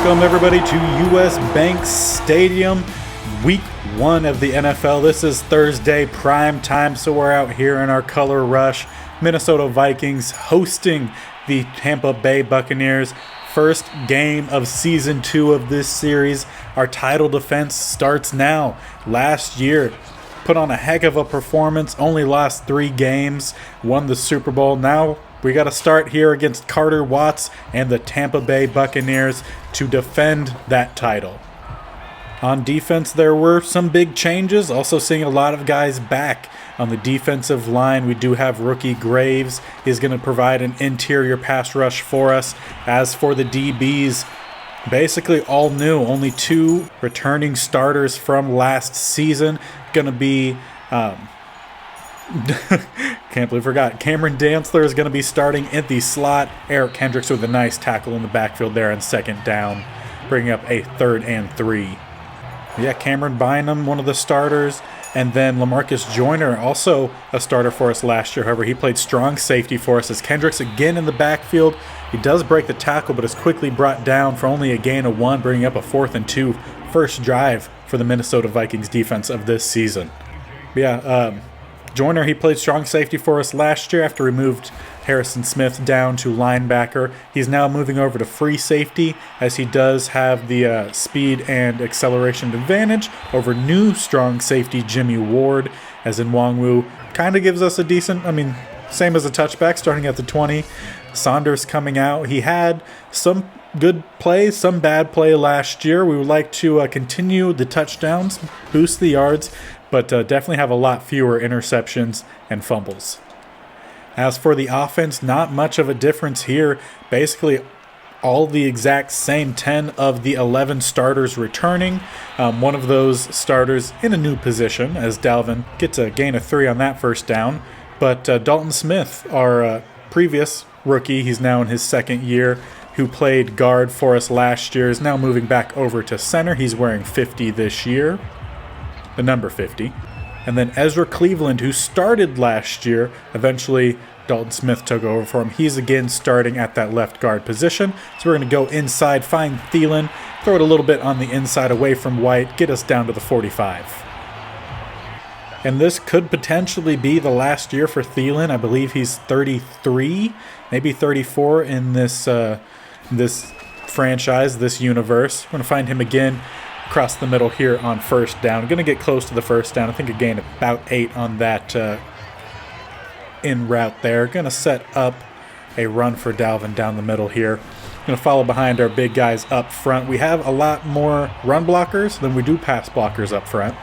Welcome everybody to US Bank Stadium, week 1 of the NFL. This is Thursday prime time, so we're out here in our color rush. Minnesota Vikings hosting the Tampa Bay Buccaneers. First game of season 2 of this series. Our title defense starts now. Last year, put on a heck of a performance, only lost 3 games, won the Super Bowl. Now we got to start here against Carter Watts and the Tampa Bay Buccaneers to defend that title. On defense, there were some big changes. Also seeing a lot of guys back on the defensive line. We do have rookie Graves. He's going to provide an interior pass rush for us. As for the DBs, basically all new. Only 2 returning starters from last season. Going to be... can't believe I forgot. Cameron Dantzler is going to be starting in the slot. Eric Kendricks with a nice tackle in the backfield there on second down, bringing up a 3rd and 3. Yeah, Cameron Bynum, one of the starters. And then LaMarcus Joyner, also a starter for us last year. However, he played strong safety for us as Kendricks again in the backfield. He does break the tackle, but is quickly brought down for only a gain of 1, bringing up a 4th and 2. First drive for the Minnesota Vikings defense of this season. Joyner, he played strong safety for us last year after we moved Harrison Smith down to linebacker. He's now moving over to free safety as he does have the speed and acceleration advantage over new strong safety Jimmy Ward, as in Nwangwu kind of gives us a decent, same as a touchback starting at the 20. Saunders coming out. He had some good play, some bad play last year. We would like to continue the touchdowns, boost the yards, but definitely have a lot fewer interceptions and fumbles. As for the offense, not much of a difference here. Basically, all the exact same 10 of the 11 starters returning. One of those starters in a new position, as Dalvin gets a gain of 3 on that first down. But Dalton Smith, our previous rookie, he's now in his 2nd year, who played guard for us last year, is now moving back over to center. He's wearing 50 this year. The number 50. And then Ezra Cleveland, who started last year, eventually Dalton Smith took over for him. He's again starting at that left guard position. So we're going to go inside, find Thielen, throw it a little bit on the inside away from White, get us down to the 45. And this could potentially be the last year for Thielen. I believe he's 33, maybe 34 in this franchise, this universe. We're going to find him again across the middle here on first down. I'm going to get close to the first down. I think a gain of about 8 on that in route there. Going to set up a run for Dalvin down the middle here. Going to follow behind our big guys up front. We have a lot more run blockers than we do pass blockers up front.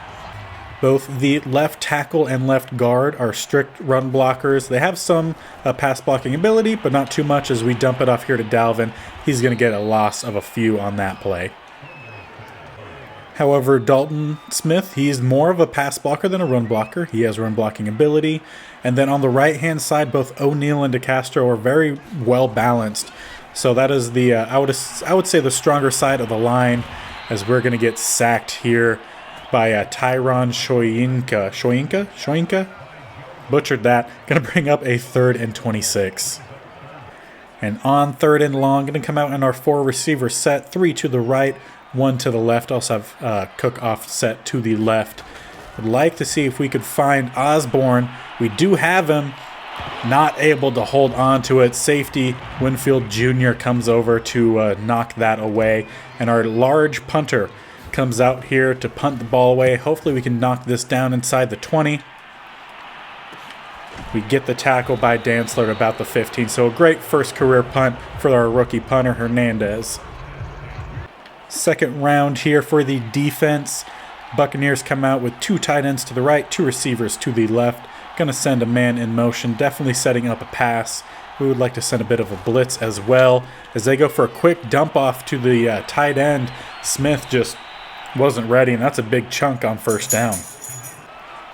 Both the left tackle and left guard are strict run blockers. They have some pass blocking ability, but not too much. As we dump it off here to Dalvin, he's going to get a loss of a few on that play. However, Dalton Smith, he's more of a pass blocker than a run blocker. He has run blocking ability. And then on the right-hand side, both O'Neal and DeCastro are very well balanced. So that is the, I would say, the stronger side of the line, as we're going to get sacked here by Tyron Shoyinka? Butchered that. Going to bring up a 3rd and 26. And on 3rd and long, going to come out in our 4 receiver set, 3 to the right, 1 to the left. Also have Cook offset to the left. Would like to see if we could find Osborne. We do have him. Not able to hold on to it. Safety Winfield Jr. comes over to knock that away. And our large punter comes out here to punt the ball away. Hopefully we can knock this down inside the 20. We get the tackle by Dantzler at about the 15. So a great first career punt for our rookie punter, Hernandez. Second round here for the defense. Buccaneers come out with 2 tight ends to the right, 2 receivers to the left. Going to send a man in motion, definitely setting up a pass. We would like to send a bit of a blitz as well. As they go for a quick dump off to the tight end, Smith just wasn't ready, and that's a big chunk on first down.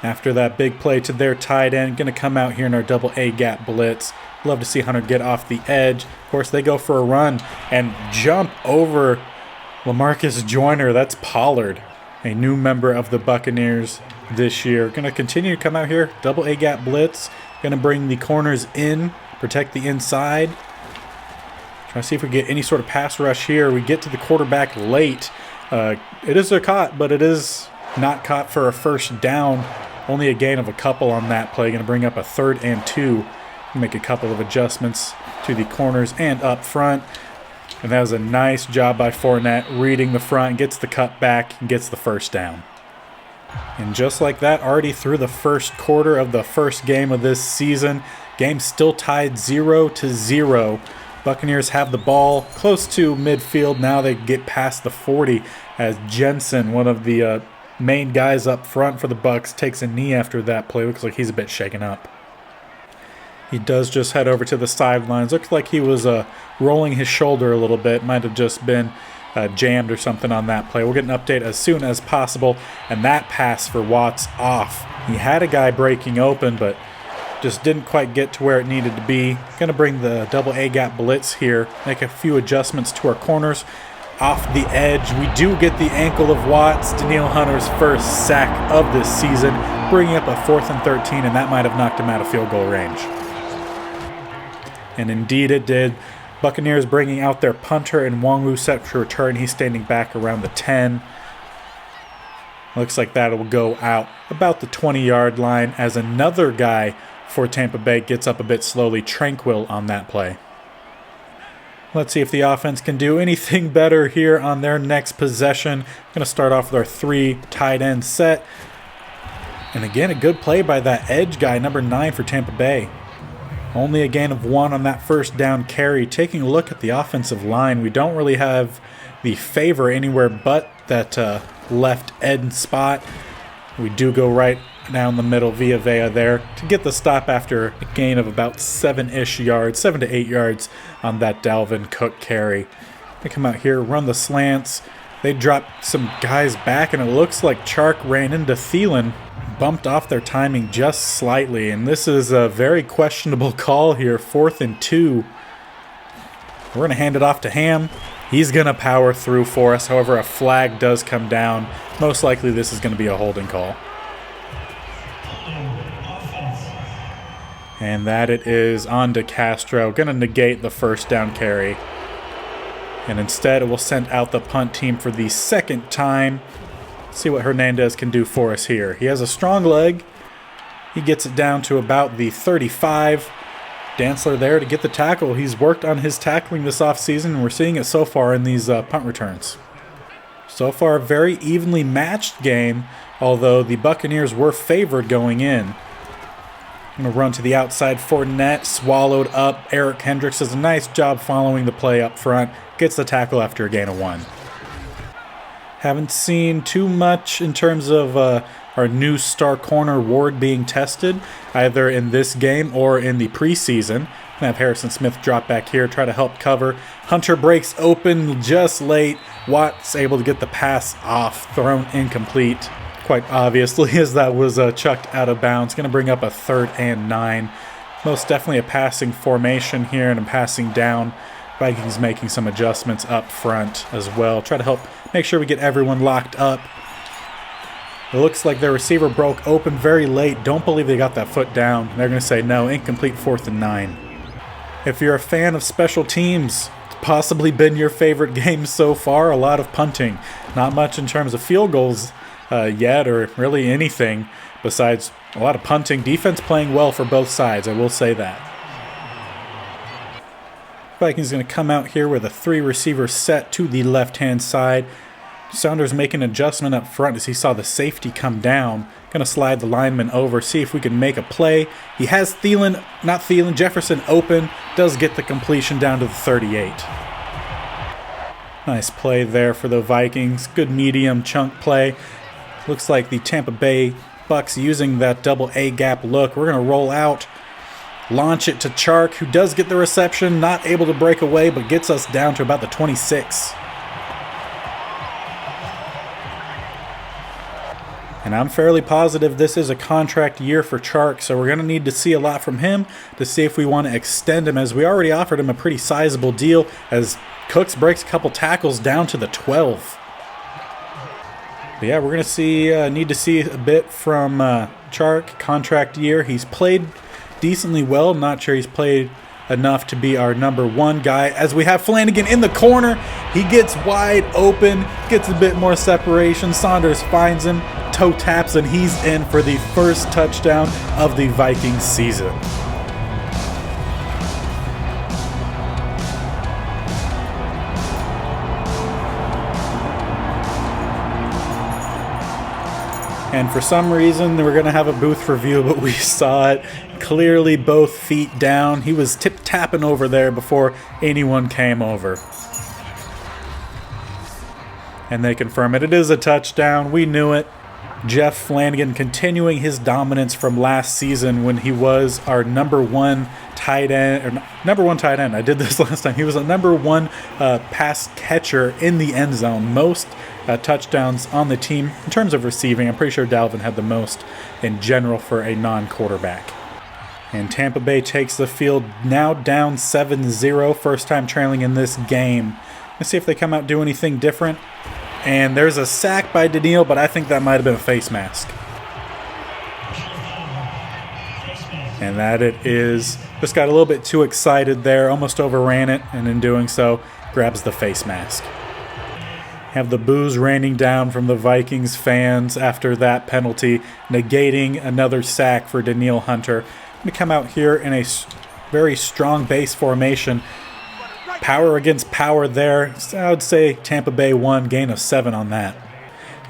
After that big play to their tight end, going to come out here in our double A gap blitz. Love to see Hunter get off the edge. Of course, they go for a run and jump over LaMarcus Joyner. That's Pollard, a new member of the Buccaneers this year. Going to continue to come out here, double A gap blitz. Going to bring the corners in, protect the inside. Trying to see if we get any sort of pass rush here. We get to the quarterback late. It is a caught, but it is not caught for a first down. Only a gain of a couple on that play. Going to bring up a 3rd and 2. Make a couple of adjustments to the corners and up front. And that was a nice job by Fournette reading the front, gets the cut back, and gets the first down. And just like that, already through the first quarter of the first game of this season, game still tied 0-0. Buccaneers have the ball close to midfield. Now they get past the 40 as Jensen, one of the main guys up front for the Bucs, takes a knee after that play. Looks like he's a bit shaken up. He does just head over to the sidelines. Looks like he was rolling his shoulder a little bit. Might have just been jammed or something on that play. We'll get an update as soon as possible. And that pass for Watts off. He had a guy breaking open, but just didn't quite get to where it needed to be. Going to bring the double A gap blitz here. Make a few adjustments to our corners. Off the edge, we do get the ankle of Watts. Danielle Hunter's first sack of this season, bringing up a 4th and 13, and that might have knocked him out of field goal range. And indeed it did. Buccaneers bringing out their punter, and Nwangwu set to return. He's standing back around the 10. Looks like that will go out about the 20-yard line as another guy for Tampa Bay gets up a bit slowly. Tranquil on that play. Let's see if the offense can do anything better here on their next possession. Going to start off with our 3 tight end set. And again, a good play by that edge guy, number 9 for Tampa Bay. Only a gain of 1 on that first down carry. Taking a look at the offensive line, we don't really have the favor anywhere but that left end spot. We do go right down the middle via Vea there to get the stop after a gain of about 7-ish yards, 7 to 8 yards on that Dalvin Cook carry. They come out here, run the slants. They drop some guys back, and it looks like Chark ran into Thielen, bumped off their timing just slightly, and this is a very questionable call here, 4th and 2. We're going to hand it off to Ham. He's going to power through for us. However, a flag does come down. Most likely this is going to be a holding call. And that it is on to Castro. Going to negate the first down carry. And instead it will send out the punt team for the second time. See what Hernandez can do for us here. He has a strong leg. He gets it down to about the 35. Dantzler there to get the tackle. He's worked on his tackling this offseason, and we're seeing it so far in these punt returns. So far, a very evenly matched game, although the Buccaneers were favored going in. Going to run to the outside. Fournette swallowed up. Eric Hendricks does a nice job following the play up front. Gets the tackle after a gain of 1. Haven't seen too much in terms of our new star corner Ward being tested, either in this game or in the preseason. Gonna have Harrison Smith drop back here, try to help cover. Hunter breaks open just late. Watts able to get the pass off, thrown incomplete. Quite obviously, as that was chucked out of bounds. Going to bring up a 3rd and 9. Most definitely a passing formation here and a passing down. Vikings making some adjustments up front as well. Try to help make sure we get everyone locked up. It looks like their receiver broke open very late. Don't believe they got that foot down. They're going to say no, incomplete 4th and 9. If you're a fan of special teams, it's possibly been your favorite game so far. A lot of punting. Not much in terms of field goals yet, or really anything besides a lot of punting. Defense playing well for both sides, I will say that. Vikings going to come out here with a 3-receiver set to the left-hand side. Saunders making an adjustment up front as he saw the safety come down. Going to slide the lineman over, see if we can make a play. He has Jefferson open. Does get the completion down to the 38. Nice play there for the Vikings. Good medium chunk play. Looks like the Tampa Bay Bucs using that double A gap look. We're going to roll out. Launch it to Chark, who does get the reception. Not able to break away, but gets us down to about the 26. And I'm fairly positive this is a contract year for Chark, so we're going to need to see a lot from him to see if we want to extend him, as we already offered him a pretty sizable deal, as Cooks breaks a couple tackles down to the 12. But yeah, we're going to need to see a bit from Chark, contract year. He's played decently well. I'm not sure he's played enough to be our number 1 guy. As we have Flanagan in the corner, he gets wide open, gets a bit more separation. Saunders finds him, toe taps, and he's in for the first touchdown of the Vikings season. And for some reason, we're going to have a booth review, but we saw it clearly, both feet down. He was tip-tapping over there before anyone came over. And they confirm it. It is a touchdown. We knew it. Jeff Flanagan continuing his dominance from last season when he was our number 1 tight end. Or number 1 tight end. I did this last time. He was a number 1 pass catcher in the end zone. Most touchdowns on the team in terms of receiving. I'm pretty sure Dalvin had the most in general for a non-quarterback. And Tampa Bay takes the field, now down 7-0, first time trailing in this game. Let's see if they come out and do anything different. And there's a sack by Daniil, but I think that might have been a face mask. And that it is. Just got a little bit too excited there, almost overran it, and in doing so, grabs the face mask. Have the boos raining down from the Vikings fans after that penalty, negating another sack for Daniil Hunter. I'm going to come out here in a very strong base formation. Power against power there. So I would say Tampa Bay won, gain of 7 on that.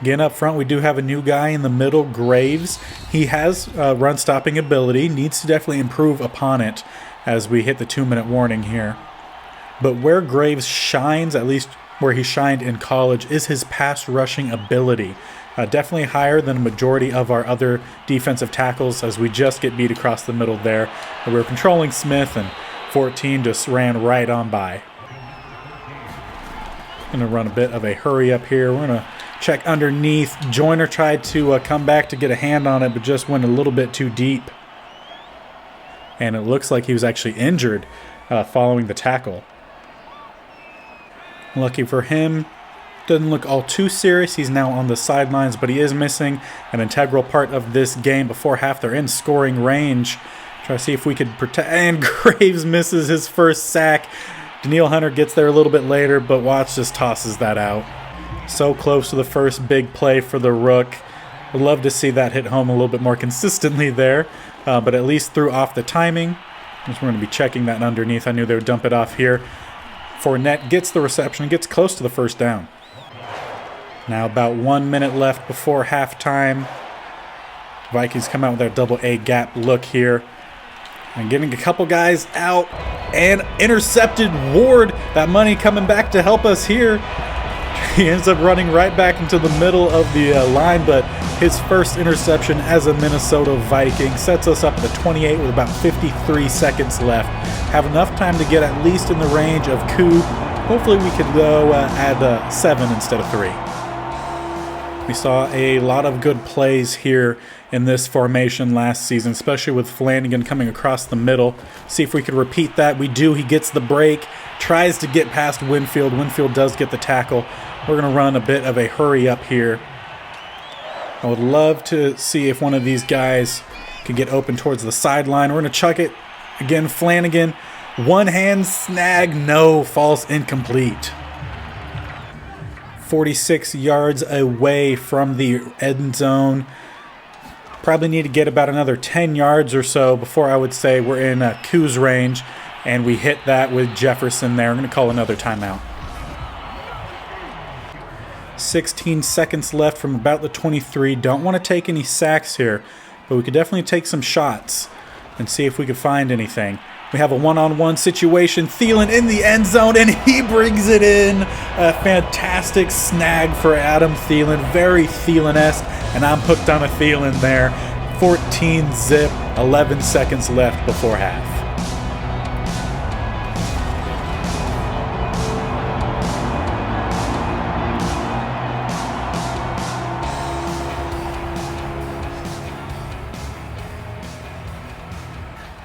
Again, up front, we do have a new guy in the middle, Graves. He has run-stopping ability, needs to definitely improve upon it as we hit the 2-minute warning here. But where Graves shines, at least where he shined in college, is his pass rushing ability. Definitely higher than a majority of our other defensive tackles as we just get beat across the middle there. We were controlling Smith, and 14 just ran right on by. Going to run a bit of a hurry up here. We're going to check underneath. Joyner tried to come back to get a hand on it, but just went a little bit too deep. And it looks like he was actually injured following the tackle. Lucky for him, doesn't look all too serious. He's now on the sidelines, but he is missing an integral part of this game. Before half, they're in scoring range. Try to see if we could protect. And Graves misses his first sack. Daniil Hunter gets there a little bit later, but Watts just tosses that out. So close to the first big play for the Rook. Would love to see that hit home a little bit more consistently there, but at least threw off the timing. We're going to be checking that underneath. I knew they would dump it off here. Fournette gets the reception, gets close to the first down. Now about 1 minute left before halftime. Vikings come out with their double A gap look here. And getting a couple guys out and intercepted Ward. That money coming back to help us here. He ends up running right back into the middle of the line, but his first interception as a Minnesota Viking sets us up at the 28 with about 53 seconds left. Have enough time to get at least in the range of Coup. Hopefully we could go add 7 instead of 3. We saw a lot of good plays here in this formation last season, especially with Flanagan coming across the middle. See if we could repeat that. We do. He gets the break, tries to get past Winfield. Winfield does get the tackle. We're going to run a bit of a hurry up here. I would love to see if one of these guys could get open towards the sideline. We're going to chuck it. Again, Flanagan. One hand snag. No, falls incomplete. 46 yards away from the end zone. Probably need to get about another 10 yards or so before I would say we're in Cou's range, and we hit that with Jefferson there. I'm going to call another timeout. 16 seconds left from about the 23. Don't want to take any sacks here, but we could definitely take some shots and see if we could find anything. We have a one-on-one situation. Thielen in the end zone, and he brings it in. A fantastic snag for Adam Thielen. Very Thielen-esque, and I'm hooked on a Thielen there. 14 zip, 11 seconds left before half.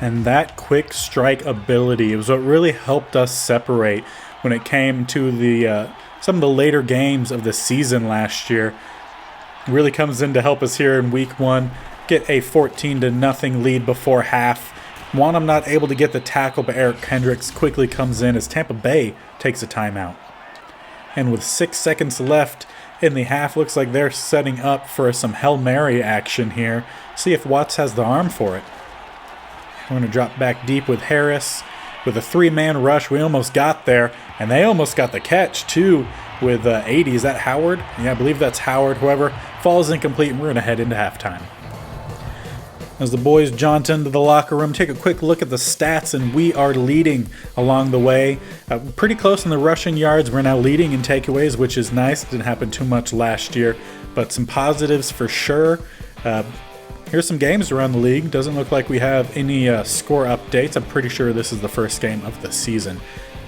And that quick strike ability was what really helped us separate when it came to the some of the later games of the season last year. Really comes in to help us here in week 1. Get a 14-0 lead before half. Wanham not able to get the tackle, but Eric Kendricks quickly comes in as Tampa Bay takes a timeout. And with 6 seconds left in the half, looks like they're setting up for some Hail Mary action here. See if Watts has the arm for it. We're going to drop back deep with Harris. With a 3-man rush, we almost got there. And they almost got the catch, too, with 80. Is that Howard? Yeah, I believe that's Howard. However, falls incomplete, and we're going to head into halftime. As the boys jaunt into the locker room, take a quick look at the stats, and we are leading along the way. Pretty close in the rushing yards. We're now leading in takeaways, which is nice. It didn't happen too much last year, but some positives for sure. Here's some games around the league. Doesn't look like we have any score updates. I'm pretty sure this is the first game of the season,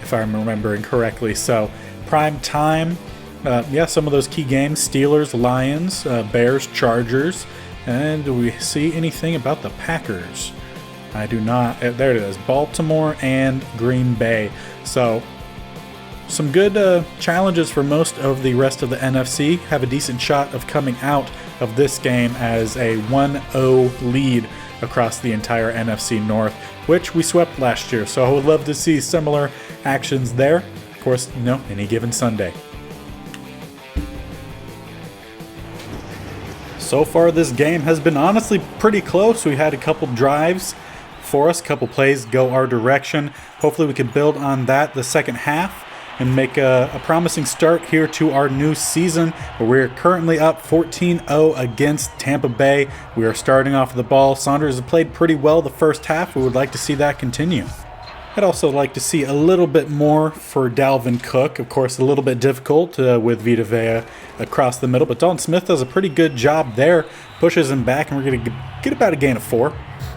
if I'm remembering correctly. So, prime time. Some of those key games. Steelers, Lions, Bears, Chargers. And do we see anything about the Packers? I do not. There it is. Baltimore and Green Bay. So, some good challenges for most of the rest of the NFC. Have a decent shot of coming out of this game as a 1-0 lead across the entire NFC North, which we swept last year. So I would love to see similar actions there. Of course, any given Sunday. So far, this game has been honestly pretty close. We had a couple drives for us, a couple plays go our direction. Hopefully we can build on that the second half and make a promising start here to our new season, where we're currently up 14-0 against Tampa Bay. We are starting off the ball. Saunders has played pretty well the first half. We would like to see that continue. I'd also like to see a little bit more for Dalvin Cook. Of course, a little bit difficult with Vita Vea across the middle, but Dalton Smith does a pretty good job there. Pushes him back, and we're going to get about a gain of 4.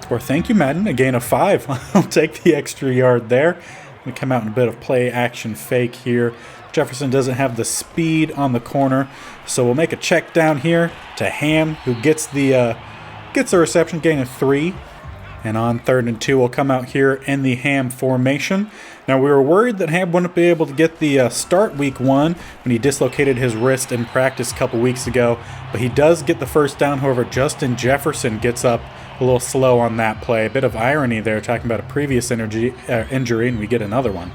Or thank you, Madden, a gain of 5. I'll take the extra yard there. We come out in a bit of play action fake here. Jefferson doesn't have the speed on the corner, so we'll make a check down here to Ham, who gets the reception, gain of 3. And on 3rd and 2, we'll come out here in the Ham formation. Now, we were worried that Ham wouldn't be able to get the start week 1 when he dislocated his wrist in practice a couple weeks ago, but he does get the first down. However, Justin Jefferson gets up a little slow on that play. A bit of irony there, talking about a previous injury, and we get another one.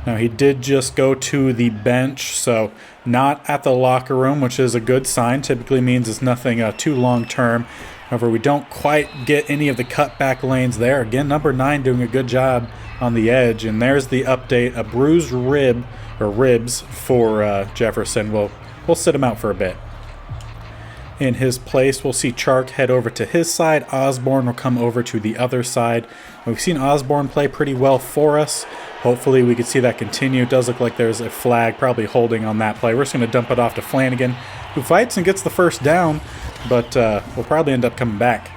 Now, he did just go to the bench, so not at the locker room, which is a good sign. Typically means it's nothing too long-term. However, we don't quite get any of the cutback lanes there. Again, number 9 doing a good job on the edge. And there's the update, a bruised ribs for Jefferson. We'll sit him out for a bit. In his place, we'll see Chark head over to his side. Osborne will come over to the other side. We've seen Osborne play pretty well for us. Hopefully we can see that continue. It does look like there's a flag probably holding on that play. We're just going to dump it off to Flanagan, who fights and gets the first down, but we'll probably end up coming back.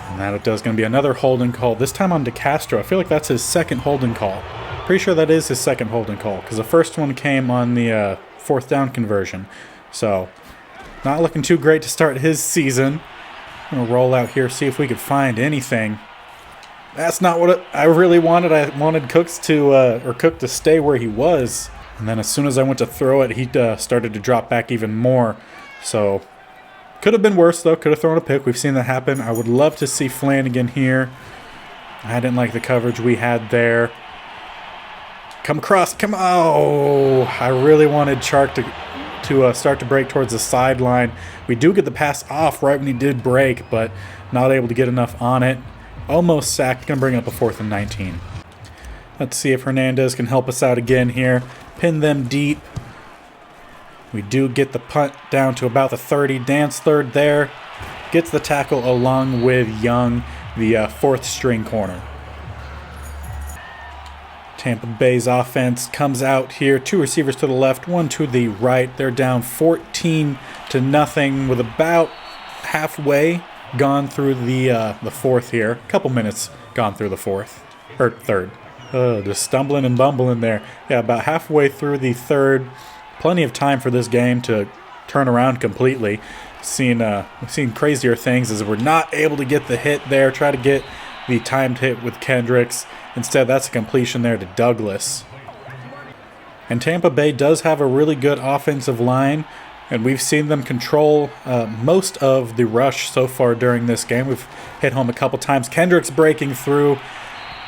And that does going to be another holding call, this time on DeCastro. I feel like that's his second holding call. Pretty sure that is his second holding call, because the first one came on the 4th down conversion. So, not looking too great to start his season. I'm going to roll out here, see if we could find anything. That's not what I really wanted. I wanted Cook to stay where he was. And then as soon as I went to throw it, he started to drop back even more. So, could have been worse, though. Could have thrown a pick. We've seen that happen. I would love to see Flanagan here. I didn't like the coverage we had there. Come across. Come on. Oh, I really wanted Chark to start to break towards the sideline. We do get the pass off right when he did break, but not able to get enough on it. Almost sacked. Going to bring up a 4th and 19. Let's see if Hernandez can help us out again here. Pin them deep. We do get the punt down to about the 30. Dance third there. Gets the tackle along with Young, the 4th string corner. Tampa Bay's offense comes out here. 2 receivers to the left, 1 to the right. They're down 14-0 with about halfway gone through the 4th here. A couple minutes gone through the 4th. Or 3rd. Just stumbling and bumbling there. Yeah, about halfway through the 3rd. Plenty of time for this game to turn around completely. We've seen crazier things as we're not able to get the hit there. Try to get the timed hit with Kendricks. Instead, that's a completion there to Douglas. And Tampa Bay does have a really good offensive line. And we've seen them control most of the rush so far during this game. We've hit home a couple times. Kendrick's breaking through.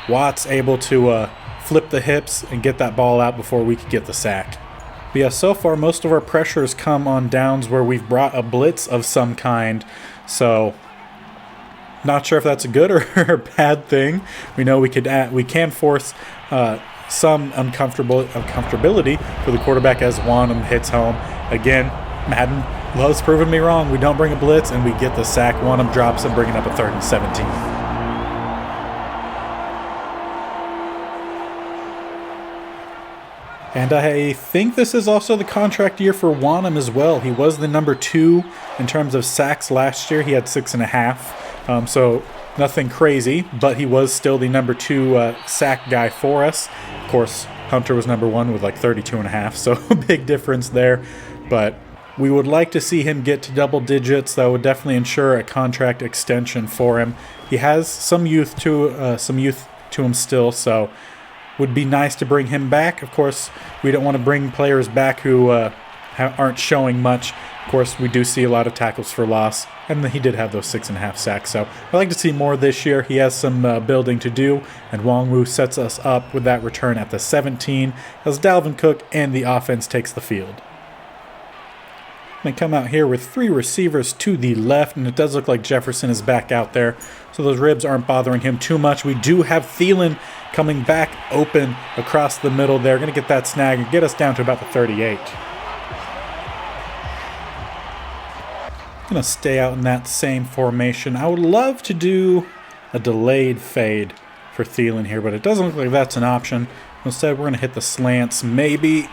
Watts able to flip the hips and get that ball out before we could get the sack. But yeah, so far most of our pressures come on downs where we've brought a blitz of some kind. So not sure if that's a good or a bad thing. We know we can force some uncomfortability for the quarterback as Wanham hits home. Again, Madden loves proving me wrong. We don't bring a blitz and we get the sack. Wanham drops and bringing up a 3rd and 17. And I think this is also the contract year for Wanham as well. He was the number 2 in terms of sacks last year. He had 6.5. So nothing crazy, but he was still the number 2 sack guy for us. Of course, Hunter was number 1 with like 32.5, so a big difference there. But we would like to see him get to double digits. That would definitely ensure a contract extension for him. He has some youth to him still, so would be nice to bring him back. Of course, we don't want to bring players back who aren't showing much. Of course, we do see a lot of tackles for loss, and he did have those 6.5 sacks. So I'd like to see more this year. He has some building to do, and Wong-Woo sets us up with that return at the 17 as Dalvin Cook and the offense takes the field. They come out here with 3 receivers to the left, and it does look like Jefferson is back out there, so those ribs aren't bothering him too much. We do have Thielen coming back open across the middle there. Going to get that snag and get us down to about the 38. Going to stay out in that same formation. I would love to do a delayed fade for Thielen here, but it doesn't look like that's an option. Instead, we're going to hit the slants. Maybe.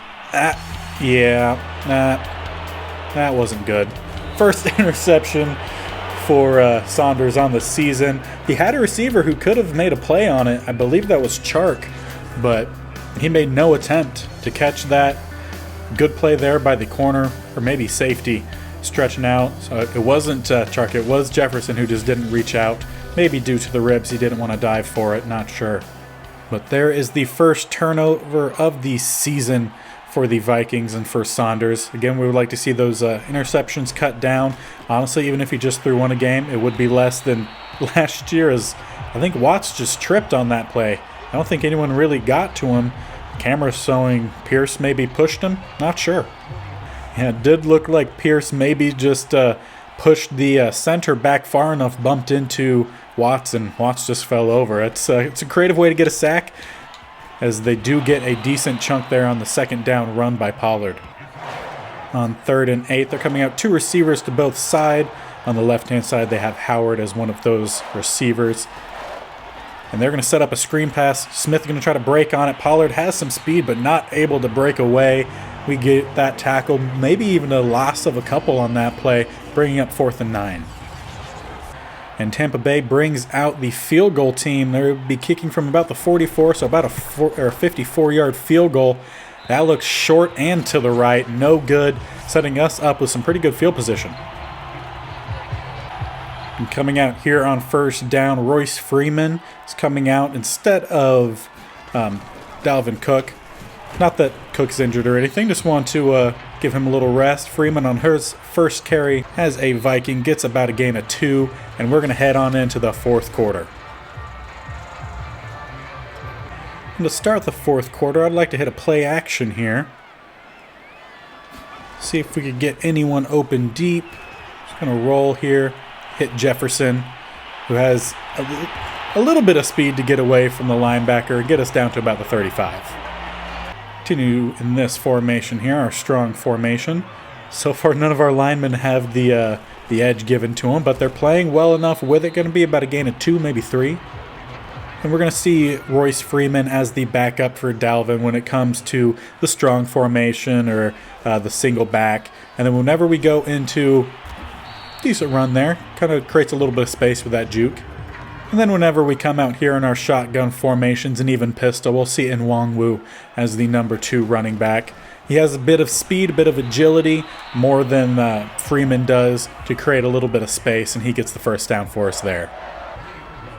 That wasn't good. First interception for Saunders on the season. He had a receiver who could have made a play on it. I believe that was Chark, but he made no attempt to catch that. Good play there by the corner, or maybe safety, stretching out. So it wasn't Chark, it was Jefferson who just didn't reach out. Maybe due to the ribs, he didn't want to dive for it, not sure. But there is the first turnover of the season for the Vikings and for Saunders. Again, we would like to see those interceptions cut down. Honestly, even if he just threw one a game, it would be less than last year, as I think Watts just tripped on that play. I don't think anyone really got to him. Camera showing Pierce maybe pushed him. Not sure. Yeah, it did look like Pierce maybe just pushed the center back far enough, bumped into Watts, and Watts just fell over. It's a creative way to get a sack, as they do get a decent chunk there on the 2nd down run by Pollard. On 3rd and 8, they're coming out 2 receivers to both sides. On the left-hand side, they have Howard as one of those receivers. And they're going to set up a screen pass. Smith going to try to break on it. Pollard has some speed, but not able to break away. We get that tackle, maybe even a loss of a couple on that play, bringing up 4th and 9. And Tampa Bay brings out the field goal team. They'll be kicking from about the 44, so about a 54-yard field goal. That looks short and to the right. No good, setting us up with some pretty good field position. And coming out here on 1st down, Royce Freeman is coming out instead of Dalvin Cook. Not that Cook's injured or anything, just want to give him a little rest. Freeman on his first carry as a Viking gets about a gain of 2, and we're going to head on into the 4th quarter. And to start the 4th quarter, I'd like to hit a play action here. See if we could get anyone open deep. Just going to roll here, hit Jefferson, who has a little bit of speed to get away from the linebacker and get us down to about the 35. Continue in this formation here, our strong formation. So far, none of our linemen have the edge given to them, but they're playing well enough with it. Going to be about a gain of 2, maybe 3. And we're going to see Royce Freeman as the backup for Dalvin when it comes to the strong formation or the single back. And then whenever we go into decent run there, kind of creates a little bit of space with that juke. And then whenever we come out here in our shotgun formations and even pistol, we'll see Nwangwu as the number 2 running back. He has a bit of speed, a bit of agility, more than Freeman does, to create a little bit of space, and he gets the first down for us there.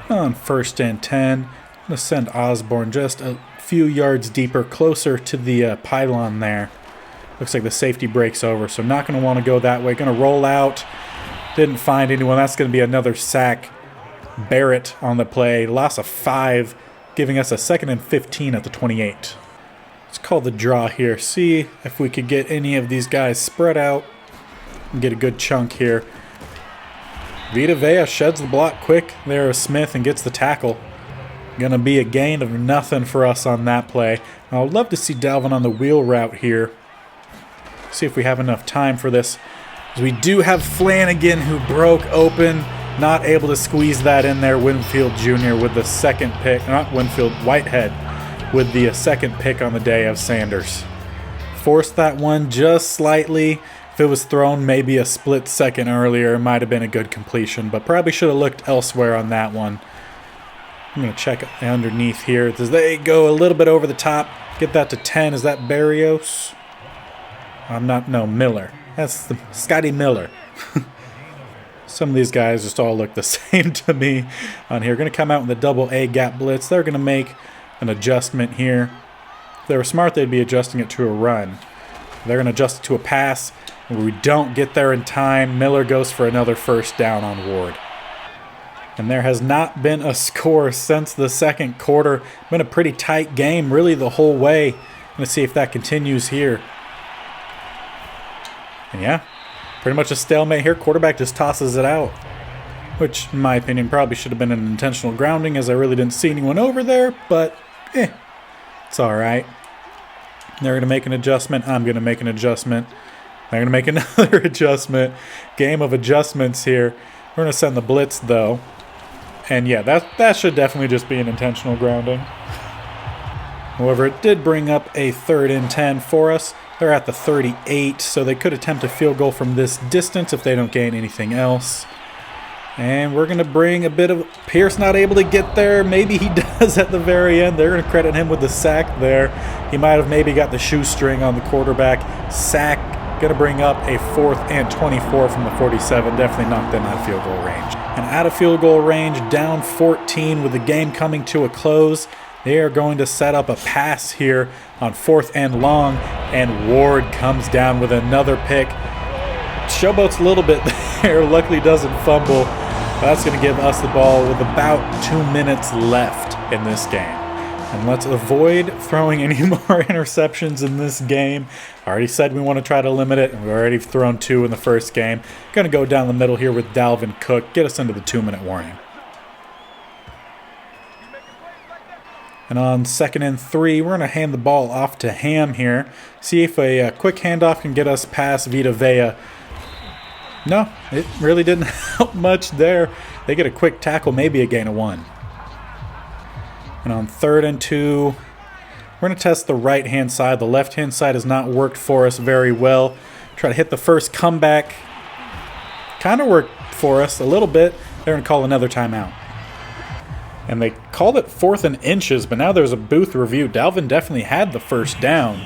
On 1st and 10, I'm going to send Osborne just a few yards deeper, closer to the pylon there. Looks like the safety breaks over, so not going to want to go that way. Going to roll out. Didn't find anyone. That's going to be another sack. Barrett on the play. Loss of 5, giving us a 2nd and 15 at the 28. Let's call the draw here. See if we could get any of these guys spread out and get a good chunk here. Vita Vea sheds the block quick there of Smith and gets the tackle. Going to be a gain of nothing for us on that play. I would love to see Dalvin on the wheel route here. See if we have enough time for this. We do have Flanagan, who broke open, not able to squeeze that in there. Winfield Jr. with the second pick, not Winfield, Whitehead with the second pick on the day of Sanders. Forced that one just slightly. If it was thrown maybe a split second earlier, it might have been a good completion, but probably should have looked elsewhere on that one. I'm going to check underneath here. As they go a little bit over the top, get that to 10. Is that Barrios? No, Miller. That's the Scotty Miller. Some of these guys just all look the same to me on here. Going to come out with a double A gap blitz. They're going to make an adjustment here. If they were smart, they'd be adjusting it to a run. They're going to adjust it to a pass. When we don't get there in time, Miller goes for another first down on Ward. And there has not been a score since the second quarter. Been a pretty tight game really the whole way. Let's see if that continues here. And yeah, pretty much a stalemate here. Quarterback just tosses it out, which in my opinion probably should have been an intentional grounding, as I really didn't see anyone over there, but it's all right. They're going to make an adjustment. I'm going to make an adjustment. They're going to make another adjustment. Game of adjustments here. We're going to send the blitz, though. And yeah, that should definitely just be an intentional grounding. However, it did bring up a 3rd and 10 for us. They're at the 38, so they could attempt a field goal from this distance if they don't gain anything else. And we're going to bring a bit of Pierce not able to get there. Maybe he does at the very end. They're going to credit him with the sack there. He might have maybe got the shoestring on the quarterback. Sack, going to bring up a 4th and 24 from the 47. Definitely knocked them out of field goal range. And out of field goal range, down 14 with the game coming to a close. They are going to set up a pass here on 4th and long, and Ward comes down with another pick. Showboats a little bit there, luckily doesn't fumble. That's going to give us the ball with about 2 minutes left in this game. And let's avoid throwing any more interceptions in this game. I already said we want to try to limit it, and we've already thrown 2 in the first game. Going to go down the middle here with Dalvin Cook, get us into the 2-minute warning. And on 2nd and 3, we're going to hand the ball off to Ham here. See if a quick handoff can get us past Vita Vea. No, it really didn't help much there. They get a quick tackle, maybe a gain of 1. And on 3rd and 2, we're going to test the right-hand side. The left-hand side has not worked for us very well. Try to hit the first comeback. Kind of worked for us a little bit. They're going to call another timeout. And they called it 4th and inches, but now there's a booth review. Dalvin definitely had the first down.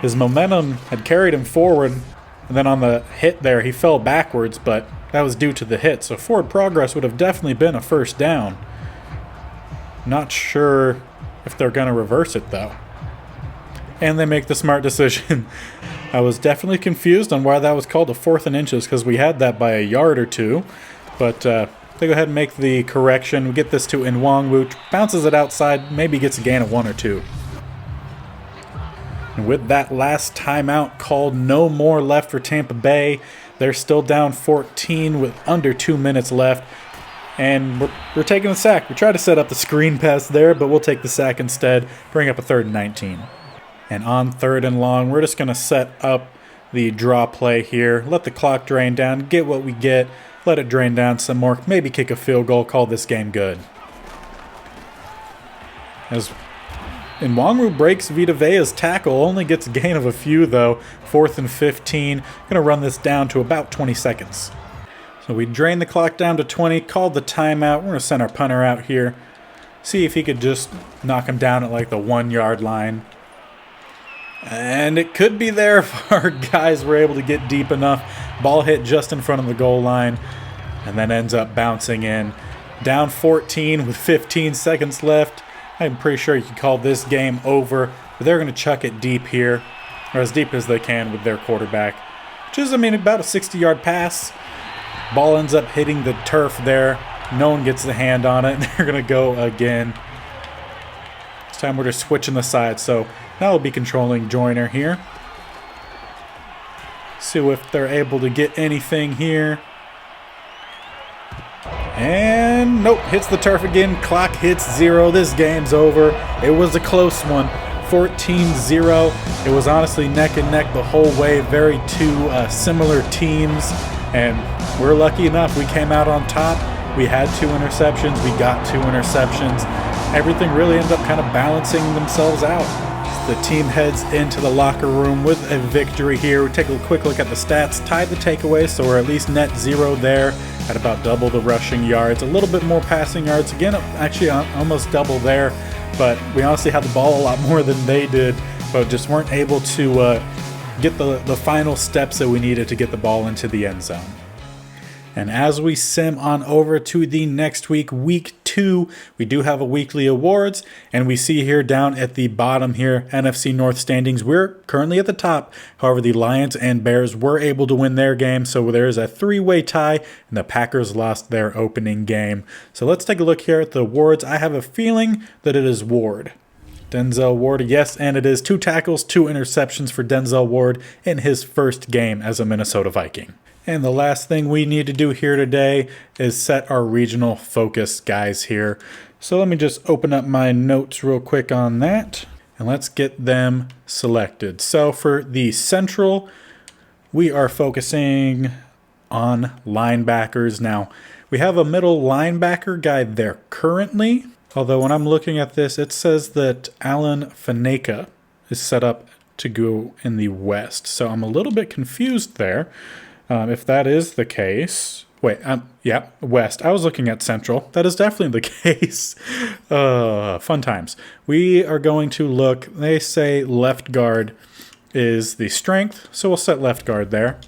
His momentum had carried him forward, and then on the hit there, he fell backwards, but that was due to the hit. So forward progress would have definitely been a first down. Not sure if they're going to reverse it, though. And they make the smart decision. I was definitely confused on why that was called a 4th and inches, because we had that by a yard or 2. But they go ahead and make the correction. We get this to Nwangwu, bounces it outside, maybe gets a gain of 1 or 2. And with that last timeout called, no more left for Tampa Bay. They're still down 14 with under 2 minutes left. And we're taking the sack. We tried to set up the screen pass there, but we'll take the sack instead. Bring up a 3rd and 19. And on 3rd and long, we're just going to set up the draw play here. Let the clock drain down. Get what we get. Let it drain down some more. Maybe kick a field goal. Call this game good. As Nwangwu breaks Vita Vea's tackle. Only gets a gain of a few, though. 4th and 15. Going to run this down to about 20 seconds. So we drain the clock down to 20, called the timeout. We're going to send our punter out here. See if he could just knock him down at like the 1-yard line. And it could be there if our guys were able to get deep enough. Ball hit just in front of the goal line and then ends up bouncing in. Down 14 with 15 seconds left. I'm pretty sure you could call this game over, but they're going to chuck it deep here. or as deep as they can with their quarterback, which is, I mean, about a 60-yard pass. Ball ends up hitting the turf there. No one gets the hand on it, and they're going to go again. This time we're just switching the side, so now we'll be controlling Joyner here. See if they're able to get anything here. And nope, hits the turf again. Clock hits 0. This game's over. It was a close one. 14-0. It was honestly neck and neck the whole way. Very two similar teams. And we're lucky enough. We came out on top. We had 2 interceptions. We got 2 interceptions. Everything really ended up kind of balancing themselves out. The team heads into the locker room with a victory here. We take a quick look at the stats. Tied the takeaway, so we're at least net 0 there at about double the rushing yards. A little bit more passing yards. Again, actually almost double there. But we honestly had the ball a lot more than they did, but just weren't able to get the final steps that we needed to get the ball into the end zone. And as we sim on over to the next week, week 2, we do have a weekly awards, and we see here down at the bottom here, NFC North standings, we're currently at the top. However, the Lions and Bears were able to win their game, so there's a 3-way tie, and the Packers lost their opening game. So let's take a look here at the awards. I have a feeling that it is Ward. Denzel Ward, yes, and it is 2 tackles, 2 interceptions for Denzel Ward in his first game as a Minnesota Viking. And the last thing we need to do here today is set our regional focus guys here. So let me just open up my notes real quick on that, and let's get them selected. So for the Central, we are focusing on linebackers. Now, we have a middle linebacker guy there currently, although when I'm looking at this, it says that Alan Faneka is set up to go in the West. So I'm a little bit confused there. If that is the case, yeah, West. I was looking at Central. That is definitely the case. Fun times. We are going to look, they say left guard is the strength, so we'll set left guard there.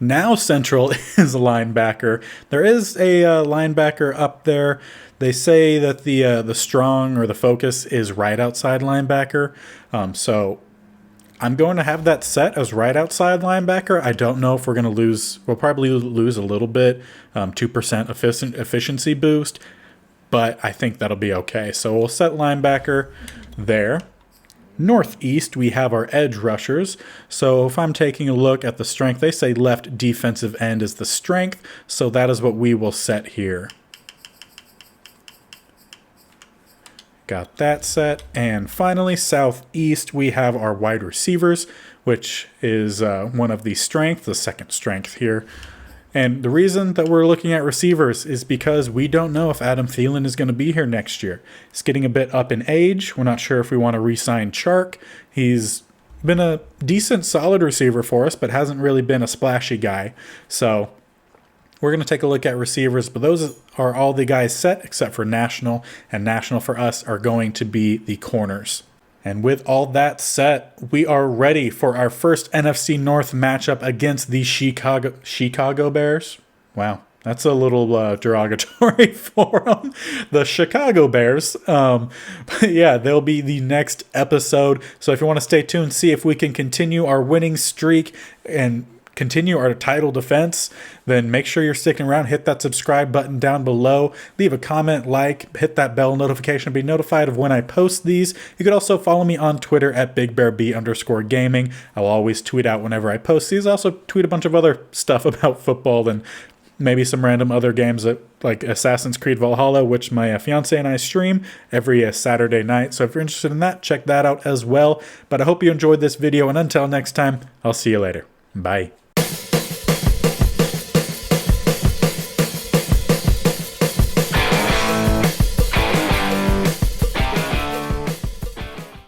Now Central is a linebacker. There is a linebacker up there. They say that the strong or the focus is right outside linebacker. So I'm going to have that set as right outside linebacker. I don't know if we're going to lose. We'll probably lose a little bit, 2% efficiency boost, but I think that'll be okay. So we'll set linebacker there. Northeast, we have our edge rushers. So if I'm taking a look at the strength, they say left defensive end is the strength. So that is what we will set here. Got that set. And finally, Southeast, we have our wide receivers, which is one of the strength, the second strength here. And the reason that we're looking at receivers is because we don't know if Adam Thielen is going to be here next year. He's getting a bit up in age. We're not sure if we want to re-sign Chark. He's been a decent, solid receiver for us, but hasn't really been a splashy guy. So we're going to take a look at receivers, but those are all the guys set except for National, and National for us are going to be the corners. And with all that set, we are ready for our first NFC North matchup against the Chicago Bears. Wow, that's a little derogatory for them. The Chicago Bears. But yeah, they'll be the next episode. So if you want to stay tuned, see if we can continue our winning streak and continue our title defense, then make sure you're sticking around. Hit that subscribe button down below. Leave a comment, hit that bell notification to be notified of when I post these. You could also follow me on Twitter at BigBearB_gaming. I'll always tweet out whenever I post these. I also tweet a bunch of other stuff about football and maybe some random other games like Assassin's Creed Valhalla, which my fiance and I stream every Saturday night. So if you're interested in that, check that out as well. But I hope you enjoyed this video, and until next time, I'll see you later. Bye.